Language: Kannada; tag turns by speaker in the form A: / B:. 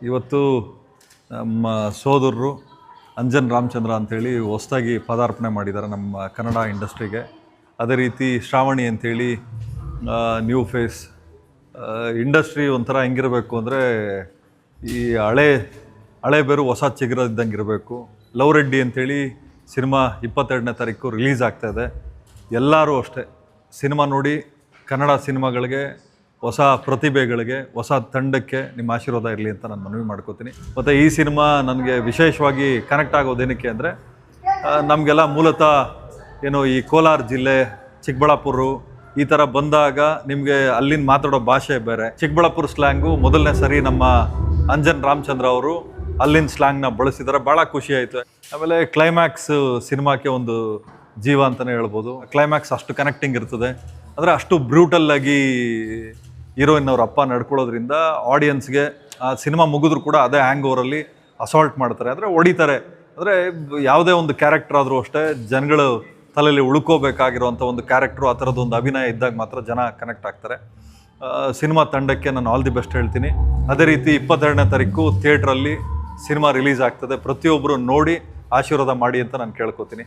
A: ಇವತ್ತು ನಮ್ಮ ಸೋದರರು ಅಂಜನ್ ರಾಮಚಂದ್ರ ಅಂಥೇಳಿ ಹೊಸದಾಗಿ ಪದಾರ್ಪಣೆ ಮಾಡಿದ್ದಾರೆ ನಮ್ಮ ಕನ್ನಡ ಇಂಡಸ್ಟ್ರಿಗೆ. ಅದೇ ರೀತಿ ಶ್ರಾವಣಿ ಅಂಥೇಳಿ ನ್ಯೂ ಫೇಸ್. ಇಂಡಸ್ಟ್ರಿ ಒಂಥರ ಹೆಂಗಿರಬೇಕು ಅಂದರೆ ಈ ಹಳೆ ಬೇರು ಹೊಸ ಚಿಗುರದಿದ್ದಂಗೆ ಇರಬೇಕು. ಲವ್ ರೆಡ್ಡಿ ಅಂಥೇಳಿ ಸಿನಿಮಾ 22ನೇ ತಾರೀಕು ರಿಲೀಸ್ ಆಗ್ತಾಯಿದೆ. ಎಲ್ಲರೂ ಅಷ್ಟೇ ಸಿನಿಮಾ ನೋಡಿ ಕನ್ನಡ ಸಿನಿಮಾಗಳಿಗೆ, ಹೊಸ ಪ್ರತಿಭೆಗಳಿಗೆ, ಹೊಸ ತಂಡಕ್ಕೆ ನಿಮ್ಮ ಆಶೀರ್ವಾದ ಇರಲಿ ಅಂತ ನಾನು ಮನವಿ ಮಾಡ್ಕೋತೀನಿ. ಮತ್ತು ಈ ಸಿನಿಮಾ ನನಗೆ ವಿಶೇಷವಾಗಿ ಕನೆಕ್ಟ್ ಆಗೋದೇನಕ್ಕೆ ಅಂದರೆ ನಮಗೆಲ್ಲ ಮೂಲತಃ ಏನು ಈ ಕೋಲಾರ ಜಿಲ್ಲೆ, ಚಿಕ್ಕಬಳ್ಳಾಪುರ ಈ ಥರ ಬಂದಾಗ ನಿಮಗೆ ಅಲ್ಲಿನ ಮಾತಾಡೋ ಭಾಷೆ ಬೇರೆ. ಚಿಕ್ಕಬಳ್ಳಾಪುರ ಸ್ಲ್ಯಾಂಗು ಮೊದಲನೇ ಸರಿ ನಮ್ಮ ಅಂಜನ್ ರಾಮಚಂದ್ರ ಅವರು ಅಲ್ಲಿನ ಸ್ಲ್ಯಾಂಗ್ನ ಬಳಸಿದ್ದಾರೆ. ಭಾಳ ಖುಷಿ ಆಯಿತು. ಆಮೇಲೆ ಕ್ಲೈಮ್ಯಾಕ್ಸ್ ಸಿನಿಮಾಕ್ಕೆ ಒಂದು ಜೀವ ಅಂತಲೇ ಹೇಳ್ಬೋದು. ಕ್ಲೈಮ್ಯಾಕ್ಸ್ ಅಷ್ಟು ಕನೆಕ್ಟಿಂಗ್ ಇರ್ತದೆ. ಅಂದರೆ ಅಷ್ಟು ಬ್ರೂಟಲ್ಲಾಗಿ ಹೀರೋಯಿನ್ ಅವ್ರ ಅಪ್ಪ ನಡ್ಕೊಳ್ಳೋದ್ರಿಂದ ಆಡಿಯನ್ಸ್ಗೆ ಆ ಸಿನಿಮಾ ಮುಗಿದ್ರು ಕೂಡ ಅದೇ ಹ್ಯಾಂಗ್ ಓವರಲ್ಲಿ ಅಸಾಲ್ಟ್ ಮಾಡ್ತಾರೆ, ಅಂದರೆ ಹೊಡಿತಾರೆ. ಅಂದರೆ ಯಾವುದೇ ಒಂದು ಕ್ಯಾರೆಕ್ಟರ್ ಆದರೂ ಅಷ್ಟೇ ಜನಗಳು ತಲೆಯಲ್ಲಿ ಉಳ್ಕೋಬೇಕಾಗಿರೋವಂಥ ಒಂದು ಕ್ಯಾರೆಕ್ಟ್ರು, ಆ ಥರದ್ದು ಒಂದು ಅಭಿನಯ ಇದ್ದಾಗ ಮಾತ್ರ ಜನ ಕನೆಕ್ಟ್ ಆಗ್ತಾರೆ. ಸಿನಿಮಾ ತಂಡಕ್ಕೆ ನಾನು ಆಲ್ ದಿ ಬೆಸ್ಟ್ ಹೇಳ್ತೀನಿ. ಅದೇ ರೀತಿ 22ನೇ ತಾರೀಕು ಥಿಯೇಟ್ರಲ್ಲಿ ಸಿನಿಮಾ ರಿಲೀಸ್ ಆಗ್ತದೆ. ಪ್ರತಿಯೊಬ್ಬರು ನೋಡಿ ಆಶೀರ್ವಾದ ಮಾಡಿ ಅಂತ ನಾನು ಕೇಳ್ಕೊತೀನಿ.